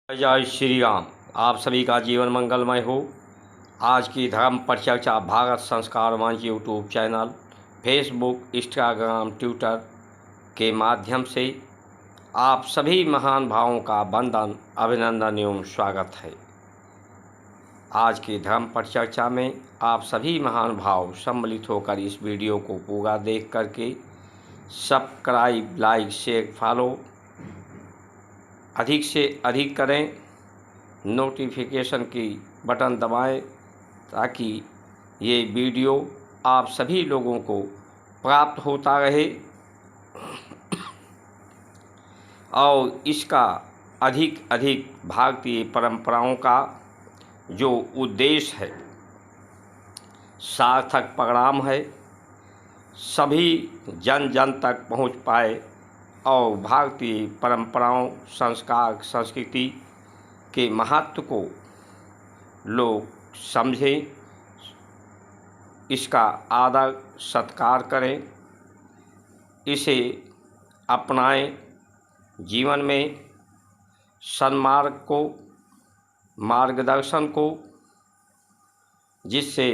जय श्री राम। आप सभी का जीवन मंगलमय हो। आज की धर्म पर चर्चा भारत संस्कार मंच YouTube channel, Facebook, Instagram, Twitter के माध्यम से आप सभी महान भावों का वंदन, अभिनंदन एवं स्वागत है। आज की धर्म पर चर्चा में आप सभी महान भाव सम्मिलित होकर इस वीडियो को पूरा देख करके सब्सक्राइब, लाइक, शेयर, फॉलो अधिक से अधिक करें, नोटिफिकेशन की बटन दबाएं ताकि ये वीडियो आप सभी लोगों को प्राप्त होता रहे और इसका अधिक अधिक भारतीय परंपराओं का जो उद्देश्य है, सार्थक परिणाम है, सभी जन जन तक पहुंच पाए और भारतीय परंपराओं, संस्कार, संस्कृति के महत्व को लोग समझें, इसका आदर सत्कार करें, इसे अपनाएं, जीवन में सन्मार्ग को, मार्गदर्शन को, जिससे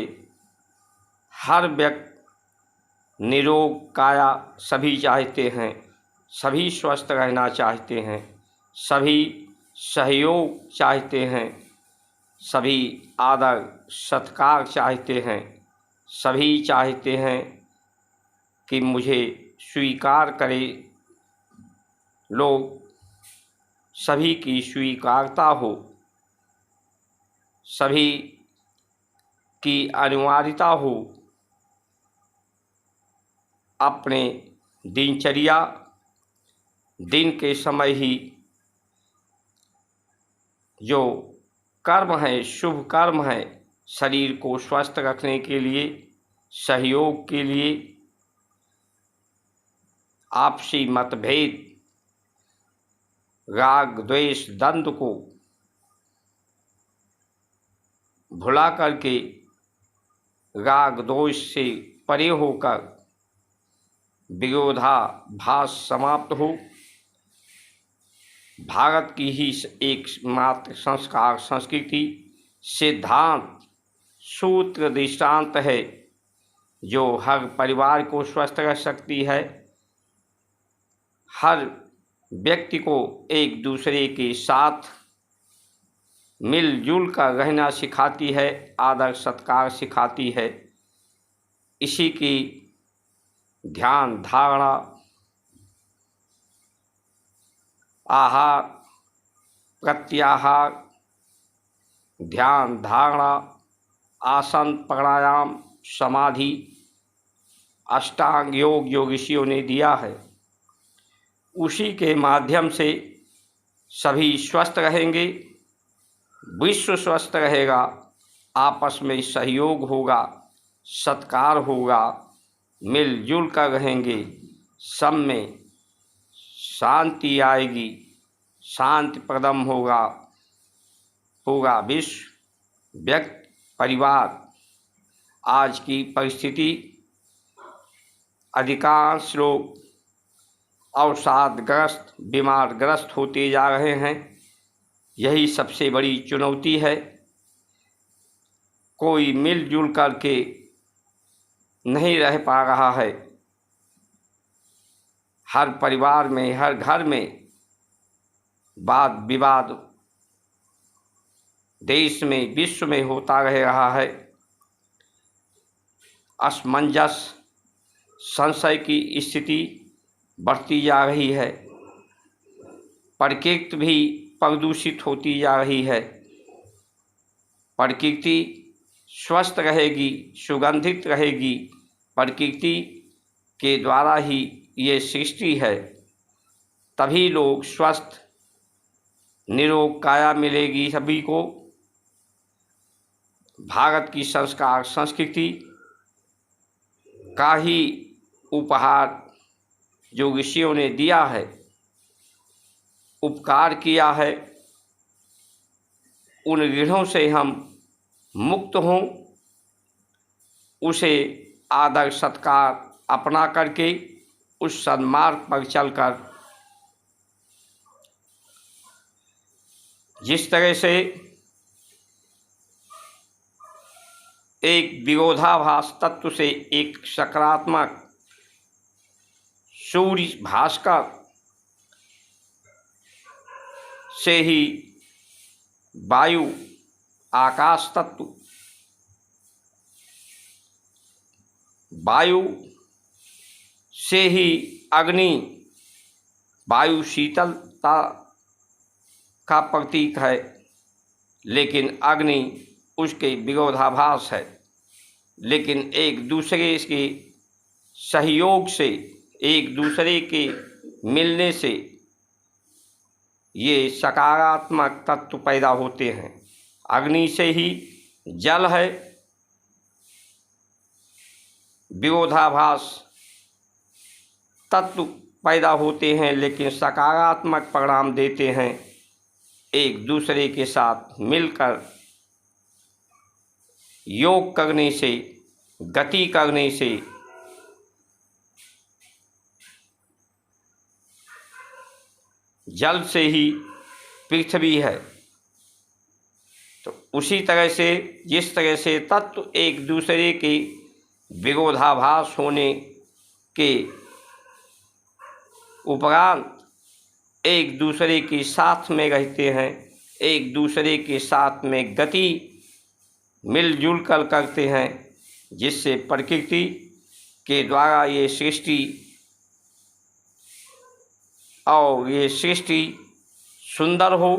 हर व्यक्ति निरोग काया सभी चाहते हैं, सभी स्वस्थ रहना चाहते हैं, सभी सहयोग चाहते हैं, सभी आदर सत्कार चाहते हैं, सभी चाहते हैं कि मुझे स्वीकार करे लोग, सभी की स्वीकारता हो, सभी की अनिवार्यता हो। अपने दिनचर्या, दिन के समय ही जो कर्म है, शुभ कर्म है, शरीर को स्वस्थ रखने के लिए, सहयोग के लिए, आपसी मतभेद, राग, द्वेष, द्वंद्व को भुला करके राग दोष से परे होकर विरोधाभास समाप्त हो। भारत की ही एक मात्र संस्कार, संस्कृति, सिद्धांत, सूत्र, दृष्टांत है जो हर परिवार को स्वस्थ रख सकती है, हर व्यक्ति को एक दूसरे के साथ मिलजुल कर रहना सिखाती है, आदर सत्कार सिखाती है। इसी की ध्यान धारणा, आहार, प्रत्याहार, ध्यान धारणा, आसन, प्राणायाम, समाधि, अष्टांग योग जो ऋषियों ने दिया है, उसी के माध्यम से सभी स्वस्थ रहेंगे, विश्व स्वस्थ रहेगा, आपस में सहयोग होगा, सत्कार होगा, मिलजुल कर रहेंगे, सब में शांति आएगी, शांति प्रदम होगा पूरा विश्व, व्यक्ति, परिवार। आज की परिस्थिति अधिकांश लोग अवसादग्रस्त, बीमारग्रस्त होते जा रहे हैं। यही सबसे बड़ी चुनौती है। कोई मिलजुल करके नहीं रह पा रहा है। हर परिवार में, हर घर में वाद विवाद देश में, विश्व में होता रह रहा है। असमंजस, संशय की स्थिति बढ़ती जा रही है। प्रकृति भी प्रदूषित होती जा रही है। प्रकृति स्वस्थ रहेगी, सुगंधित रहेगी, प्रकृति के द्वारा ही ये सृष्टि है, तभी लोग स्वस्थ निरोग काया मिलेगी सभी को। भारत की संस्कार, संस्कृति का ही उपहार जो ऋषियों ने दिया है, उपकार किया है, उन ऋणों से हम मुक्त हों, उसे आदर सत्कार अपना करके उस सन्मार्ग पर चलकर जिस तरह से एक विरोधाभास तत्व से एक सकारात्मक सूर्य भास्कर से ही वायु आकाश तत्व, वायु से ही अग्नि, वायु शीतलता का प्रतीक है, लेकिन अग्नि उसके विरोधाभास है। लेकिन एक दूसरे के सहयोग से, एक दूसरे के मिलने से ये सकारात्मक तत्व पैदा होते हैं। अग्नि से ही जल है, विरोधाभास तत्व पैदा होते हैं, लेकिन सकारात्मक परिणाम देते हैं। एक दूसरे के साथ मिलकर योग करने से, गति करने से जल से ही पृथ्वी है। तो उसी तरह से जिस तरह से तत्व एक दूसरे के विरोधाभास होने के उपरांत एक दूसरे के साथ में रहते हैं, एक दूसरे के साथ में गति मिलजुल कर करते हैं, जिससे प्रकृति के द्वारा ये सृष्टि और ये सृष्टि सुंदर हो,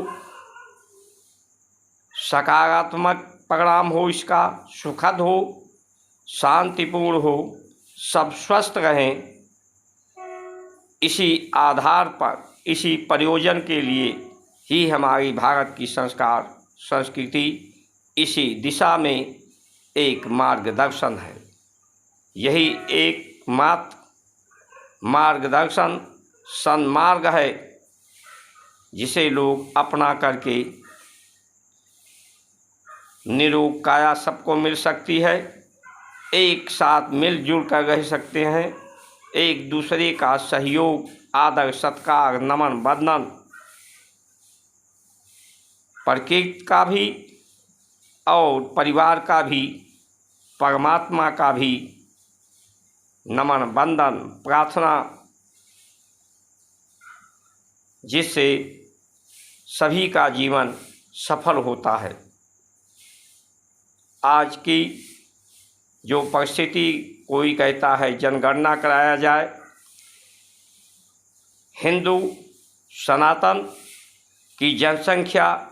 सकारात्मक परिणाम हो, इसका सुखद हो, शांतिपूर्ण हो, सब स्वस्थ रहें। इसी आधार पर, इसी प्रयोजन के लिए ही हमारी भारत की संस्कार संस्कृति इसी दिशा में एक मार्गदर्शन है। यही एकमात्र मार्गदर्शन सन्मार्ग है, जिसे लोग अपना करके निरोग काया सबको मिल सकती है, एक साथ मिलजुल कर रह सकते हैं, एक दूसरे का सहयोग, आदर, सत्कार, नमन, वंदन, प्रकृति का भी और परिवार का भी, परमात्मा का भी नमन, वंदन, प्रार्थना, जिससे सभी का जीवन सफल होता है। आज की जो परिस्थिति, कोई कहता है जनगणना कराया जाए, हिंदू सनातन की जनसंख्या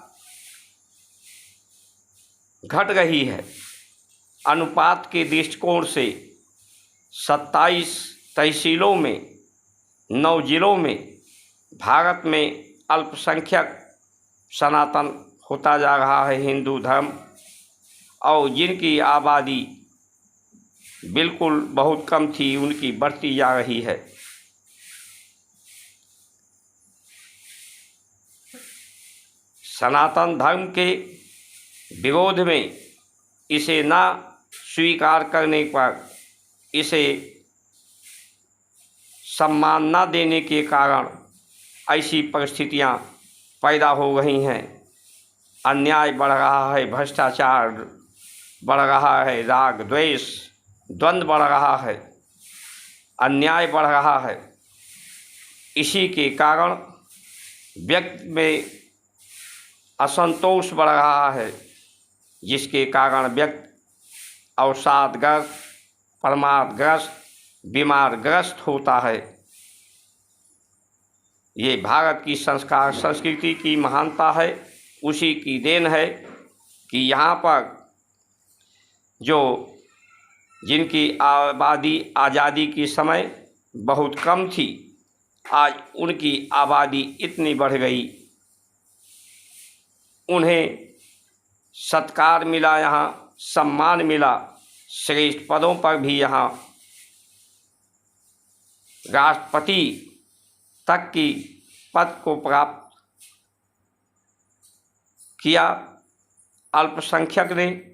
घट रही है। अनुपात के दृष्टिकोण से 27 तहसीलों में 9 जिलों में भारत में अल्पसंख्यक सनातन होता जा रहा है, हिंदू धर्म, और जिनकी आबादी बिल्कुल बहुत कम थी, उनकी बढ़ती जा रही है। सनातन धर्म के विरोध में, इसे ना स्वीकार करने पर, इसे सम्मान न देने के कारण ऐसी परिस्थितियां पैदा हो रही हैं। अन्याय बढ़ रहा है, भ्रष्टाचार बढ़ रहा है, राग द्वेष द्वंद्व बढ़ रहा है, अन्याय बढ़ रहा है। इसी के कारण व्यक्ति में असंतोष बढ़ रहा है, जिसके कारण व्यक्ति अवसादग्रस्त, प्रमादग्रस्त, बीमारग्रस्त होता है। ये भारत की संस्कार संस्कृति की महानता है, उसी की देन है कि यहाँ पर जो जिनकी आबादी आज़ादी के समय बहुत कम थी, आज उनकी आबादी इतनी बढ़ गई, उन्हें सत्कार मिला, यहाँ सम्मान मिला, श्रेष्ठ पदों पर भी यहाँ राष्ट्रपति तक की पद को प्राप्त किया अल्पसंख्यक ने।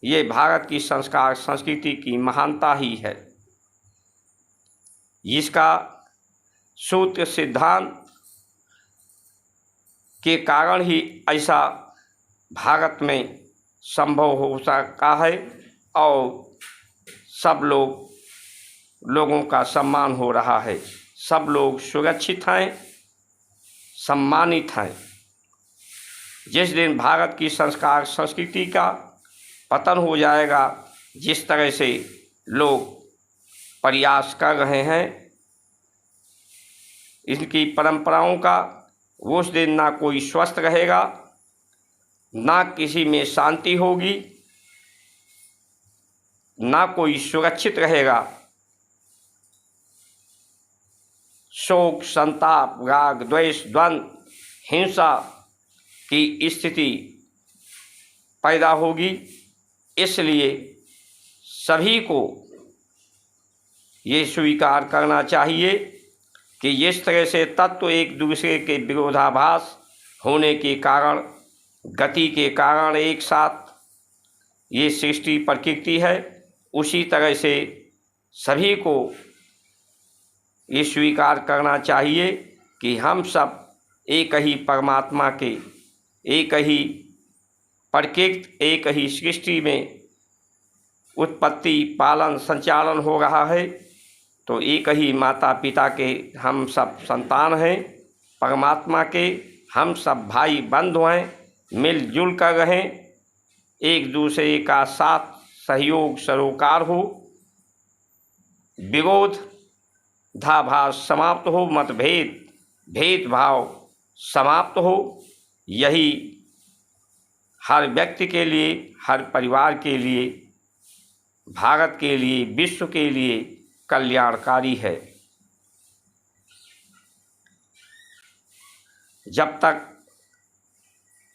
ये भारत की संस्कार संस्कृति की महानता ही है। इसका सूत्र सिद्धांत के कारण ही ऐसा भारत में संभव हो सका है और सब लोगों का सम्मान हो रहा है। सब लोग सुरक्षित हैं, सम्मानित हैं। जिस दिन भारत की संस्कार संस्कृति का पतन हो जाएगा, जिस तरह से लोग प्रयास कर रहे हैं इनकी परंपराओं का, उस दिन ना कोई स्वस्थ रहेगा, ना किसी में शांति होगी, ना कोई सुरक्षित रहेगा। शोक, संताप, राग, द्वेष, द्वंद्व, हिंसा की स्थिति पैदा होगी। इसलिए सभी को ये स्वीकार करना चाहिए कि जिस तरह से तत्व एक दूसरे के विरोधाभास होने के कारण, गति के कारण एक साथ ये सृष्टि प्रकृति है, उसी तरह से सभी को ये स्वीकार करना चाहिए कि हम सब एक ही परमात्मा के, एक ही प्रकृति, एक ही सृष्टि में उत्पत्ति, पालन, संचालन हो रहा है। तो एक ही माता पिता के हम सब संतान हैं, परमात्मा के हम सब भाई बंधु हैं। मिलजुल कर रहें, एक दूसरे का साथ सहयोग सरोकार हो, विरोधाभास समाप्त हो, मतभेद भेदभाव समाप्त हो। यही हर व्यक्ति के लिए, हर परिवार के लिए, भारत के लिए, विश्व के लिए कल्याणकारी है। जब तक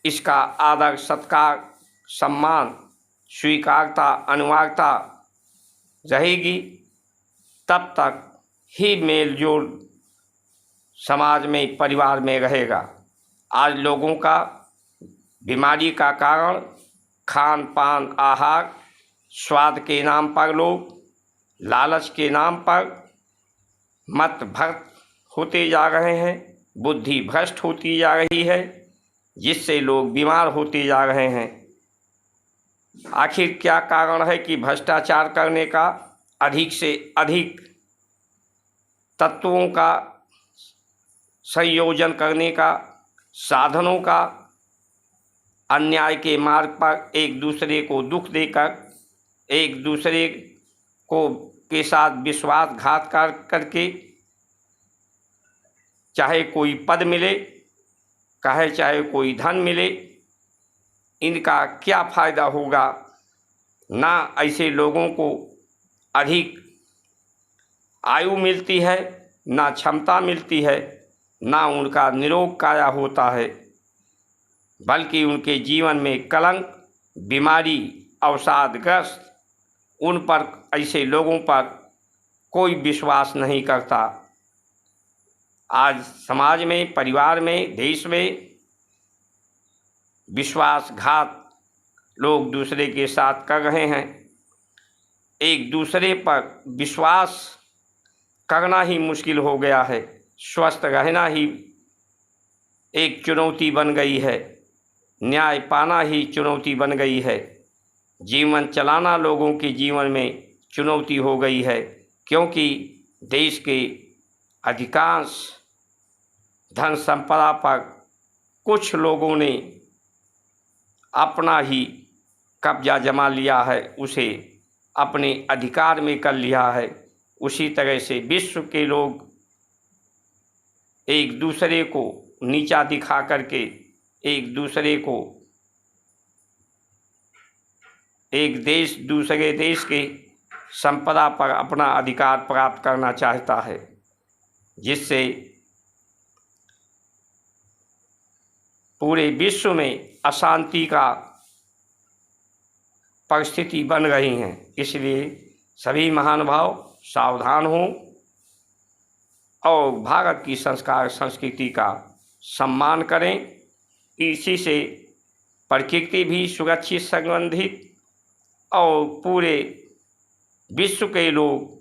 इसका आदर, सत्कार, सम्मान, स्वीकारता, अनिवार्यता रहेगी, तब तक ही मेलजोल समाज में, परिवार में रहेगा। आज लोगों का बीमारी का कारण खान पान, आहार, स्वाद के नाम पर लोग लालच के नाम पर मत भ्रष्ट होते जा रहे हैं, बुद्धि भ्रष्ट होती जा रही है, जिससे लोग बीमार होते जा रहे हैं। आखिर क्या कारण है कि भ्रष्टाचार करने का, अधिक से अधिक तत्वों का संयोजन करने का, साधनों का, अन्याय के मार्ग पर एक दूसरे को दुख देकर, एक दूसरे को के साथ विश्वासघात करके, चाहे कोई पद मिले, चाहे कोई धन मिले, इनका क्या फायदा होगा। ना ऐसे लोगों को अधिक आयु मिलती है, ना क्षमता मिलती है, ना उनका निरोग काया होता है, बल्कि उनके जीवन में कलंक, बीमारी, अवसादग्रस्त, उन पर, ऐसे लोगों पर कोई विश्वास नहीं करता। आज समाज में, परिवार में, देश में विश्वासघात लोग दूसरे के साथ कर रहे हैं। एक दूसरे पर विश्वास करना ही मुश्किल हो गया है। स्वस्थ रहना ही एक चुनौती बन गई है, न्याय पाना ही चुनौती बन गई है, जीवन चलाना लोगों के जीवन में चुनौती हो गई है। क्योंकि देश के अधिकांश धन संपदा पर कुछ लोगों ने अपना ही कब्जा जमा लिया है, उसे अपने अधिकार में कर लिया है। उसी तरह से विश्व के लोग एक दूसरे को नीचा दिखा करके, एक दूसरे को, एक देश दूसरे देश के संपदा पर अपना अधिकार प्राप्त करना चाहता है, जिससे पूरे विश्व में अशांति का परिस्थिति बन रही हैं। इसलिए सभी महानुभाव सावधान हों और भारत की संस्कार संस्कृति का सम्मान करें। इसी से प्रकृति भी सुरक्षित, संबंधित और पूरे विश्व के लोग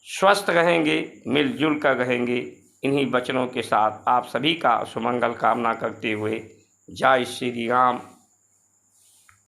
स्वस्थ रहेंगे, मिलजुल कर रहेंगे। इन्हीं वचनों के साथ आप सभी का सुमंगल कामना करते हुए जय श्री राम,